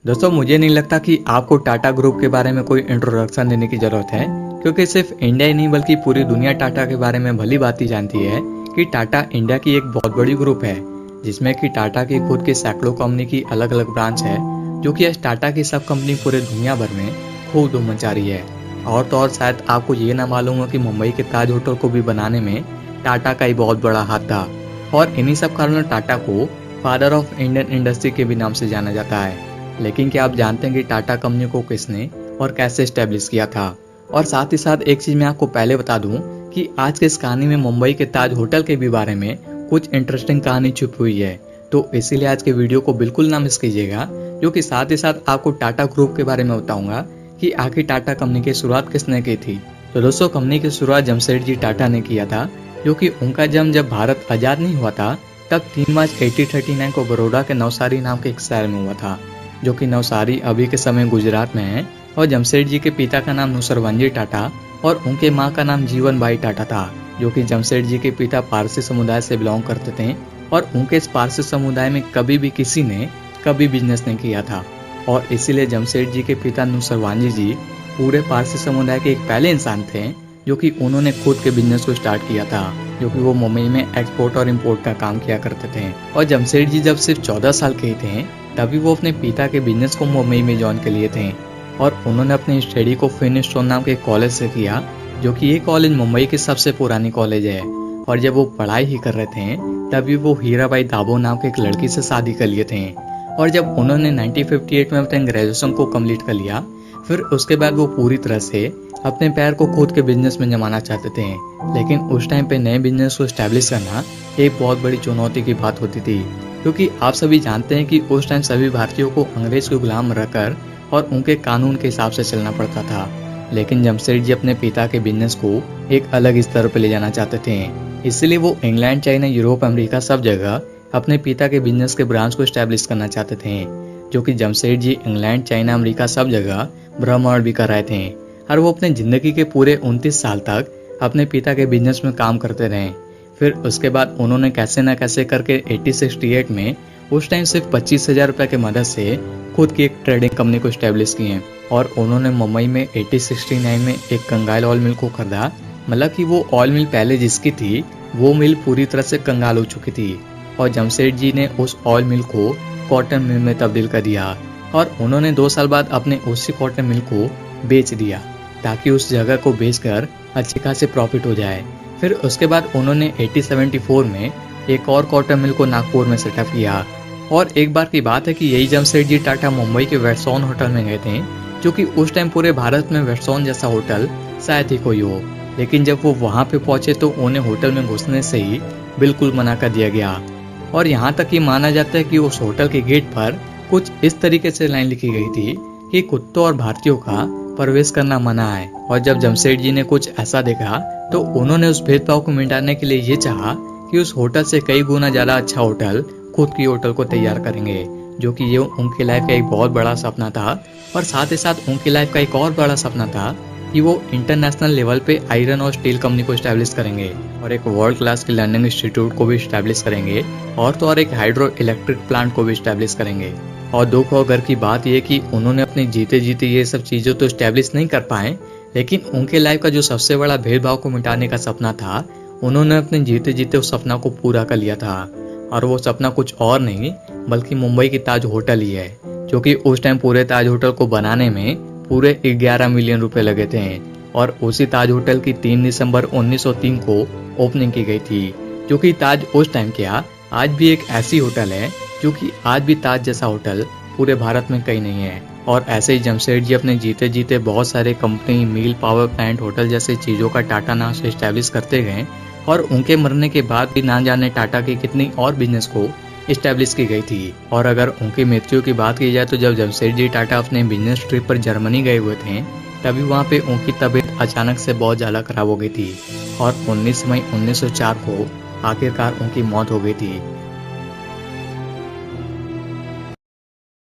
दोस्तों मुझे नहीं लगता कि आपको टाटा ग्रुप के बारे में कोई इंट्रोडक्शन देने की जरूरत है, क्योंकि सिर्फ इंडिया ही नहीं बल्कि पूरी दुनिया टाटा के बारे में भली भांति जानती है कि टाटा इंडिया की एक बहुत बड़ी ग्रुप है, जिसमें कि टाटा की खुद की सैकड़ों कंपनी की अलग अलग ब्रांच है, जो कि आज टाटा की सब कंपनी पूरे दुनिया भर में खूब धूम मचा रही है। और तो और शायद आपको ये ना मालूम हो कि मुंबई के ताज होटल को भी बनाने में टाटा का ही बहुत बड़ा हाथ था, और इन्हीं सब कारणों टाटा को फादर ऑफ इंडियन इंडस्ट्री के भी नाम से जाना जाता है। लेकिन क्या आप जानते हैं कि टाटा कंपनी को किसने और कैसे स्टैब्लिश किया था? और साथ ही साथ एक चीज मैं आपको पहले बता दूं कि आज के इस कहानी में मुंबई के ताज होटल के भी बारे में कुछ इंटरेस्टिंग कहानी छुपी हुई है, तो इसीलिए आज के वीडियो को बिल्कुल ना मिस कीजिएगा, जो कि साथ ही साथ आपको टाटा ग्रुप के बारे में बताऊंगा कि आखिर टाटा कंपनी की शुरुआत किसने की थी। तो दोस्तों, कंपनी की शुरुआत जमशेदजी टाटा ने किया था, जो कि उनका जन्म जब भारत आजाद नहीं हुआ था तब 3 मार्च 1839 को बड़ौदा के नवसारी नाम के एक शहर में हुआ था, जो कि नवसारी अभी के समय गुजरात में है। और जमशेदजी के पिता का नाम नुसरवंजी टाटा और उनके मां का नाम जीवनबाई टाटा था, जो कि जमशेदजी के पिता पारसी समुदाय से बिलोंग करते थे, और उनके इस पारसी समुदाय में कभी भी किसी ने कभी बिजनेस नहीं किया था, और इसीलिए जमशेदजी के पिता नुसरवांजी जी पूरे पारसी समुदाय के एक पहले इंसान थे जो कि उन्होंने खुद के बिजनेस को स्टार्ट किया था, जो कि वो मुंबई में एक्सपोर्ट और इम्पोर्ट का काम किया करते थे। और जमशेदजी जब सिर्फ 14 साल के थे तभी वो अपने पिता के बिजनेस को मुंबई में ज्वाइन कर लिए थे, और उन्होंने अपनी स्टडी को फिनिस्टोन नाम के कॉलेज से किया, जो कि ये कॉलेज मुंबई की सबसे पुरानी कॉलेज है। और जब वो पढ़ाई ही कर रहे थे तभी वो हीराबाई दाबो नाम के एक लड़की से शादी कर लिए थे। और जब उन्होंने 1958 में अपने ग्रेजुएशन को कंप्लीट कर लिया, फिर उसके बाद वो पूरी तरह से अपने पैर को खुद के बिजनेस में जमाना चाहते थे। लेकिन उस टाइम पे नए बिजनेस को स्टैब्लिश करना एक बहुत बड़ी चुनौती की बात होती थी, क्योंकि आप सभी जानते हैं कि उस टाइम सभी भारतीयों को अंग्रेज के गुलाम रखकर और उनके कानून के हिसाब से चलना पड़ता था। लेकिन जमशेदजी अपने पिता के बिजनेस को एक अलग स्तर पर ले जाना चाहते थे, इसलिए वो इंग्लैंड, चाइना, यूरोप, अमेरिका सब जगह अपने पिता के बिजनेस के ब्रांच को स्टैब्लिश करना चाहते थे, जो कि जमशेदजी इंग्लैंड, चाइना, अमेरिका सब जगह भ्रमण भी कर रहे थे। और वो अपने जिंदगी के पूरे 29 साल तक अपने पिता के बिजनेस में काम करते रहे। फिर उसके बाद उन्होंने कैसे न कैसे करके 1868 में उस टाइम सिर्फ 25,000 रुपए की मदद से खुद की एक ट्रेडिंग कंपनी को स्टैब्लिश किए, और उन्होंने मुंबई में 1869 में एक कंगाल ऑयल मिल को खरीदा। मतलब कि वो ऑयल मिल पहले जिसकी थी वो मिल पूरी तरह से कंगाल हो चुकी थी, और जमशेदजी ने उस ऑयल मिल को कॉटन मिल में तब्दील कर दिया, और उन्होंने 2 साल बाद अपने उसी कॉटन मिल को बेच दिया, ताकि उस जगह को बेचकर अच्छी खासी प्रॉफिट हो जाए। फिर उसके बाद उन्होंने 1874 में एक और कॉटन मिल को नागपुर में सेटअप किया। और एक बार की बात है कि यही जमशेदजी टाटा मुंबई के वेस्टर्न होटल में गए थे, जो कि उस टाइम पूरे भारत में वेस्टर्न जैसा होटल शायद ही कोई हो। लेकिन जब वो वहां पे पहुंचे तो उन्हें होटल में घुसने से ही बिल्कुल मना कर दिया गया, और यहाँ तक कि माना जाता है कि उस होटल के गेट पर कुछ इस तरीके से लाइन लिखी गई थी कि कुत्तों और भारतीयों का प्रवेश करना मना है। और जब जमशेदजी ने कुछ ऐसा देखा तो उन्होंने उस भेदभाव को मिटाने के लिए ये चाहा कि उस होटल से कई गुना ज्यादा अच्छा होटल खुद की होटल को तैयार करेंगे, जो कि ये उनकी लाइफ का एक बहुत बड़ा सपना था। और साथ ही साथ उनकी लाइफ का एक और बड़ा सपना था कि वो इंटरनेशनल लेवल पे आयरन और स्टील कंपनी को स्टैब्लिश करेंगे, और एक वर्ल्ड क्लास की लर्निंग इंस्टीट्यूट को भी स्टैब्लिश करेंगे, और तो और एक हाइड्रो इलेक्ट्रिक प्लांट को भी स्टैब्लिश करेंगे। और दुख और घर की बात यह कि उन्होंने अपने जीते जीते ये सब चीजों तो स्टैब्लिश नहीं कर पाए, लेकिन उनके लाइफ का जो सबसे बड़ा भेदभाव को मिटाने का सपना था, उन्होंने अपने जीते जीते उस सपना को पूरा कर लिया था। और वो सपना कुछ और नहीं बल्कि मुंबई की ताज होटल ही है, जो कि उस टाइम पूरे ताज होटल को बनाने में पूरे 11 मिलियन रुपए लगे थे। और उसी ताज होटल की 3 दिसंबर 1903 को ओपनिंग की गई थी, जो कि ताज उस टाइम क्या आज भी एक ऐसी होटल है जो कि आज भी ताज जैसा होटल पूरे भारत में कहीं नहीं है। और ऐसे ही जमशेदजी अपने जीते जीते बहुत सारे कंपनी, मिल, पावर प्लांट, होटल जैसे चीजों का टाटा नाम से स्टैब्लिश करते गए, और उनके मरने के बाद भी ना जाने टाटा की कितनी और बिजनेस को स्टैब्लिश की गई थी। और अगर उनकी मृत्यु की बात की जाए तो जब जमशेदजी टाटा अपने बिजनेस ट्रिप पर जर्मनी गए हुए थे तभी वहाँ पे उनकी तबीयत अचानक से बहुत ज्यादा खराब हो गई थी, और 19 मई 1904 को आखिरकार उनकी मौत हो गई थी।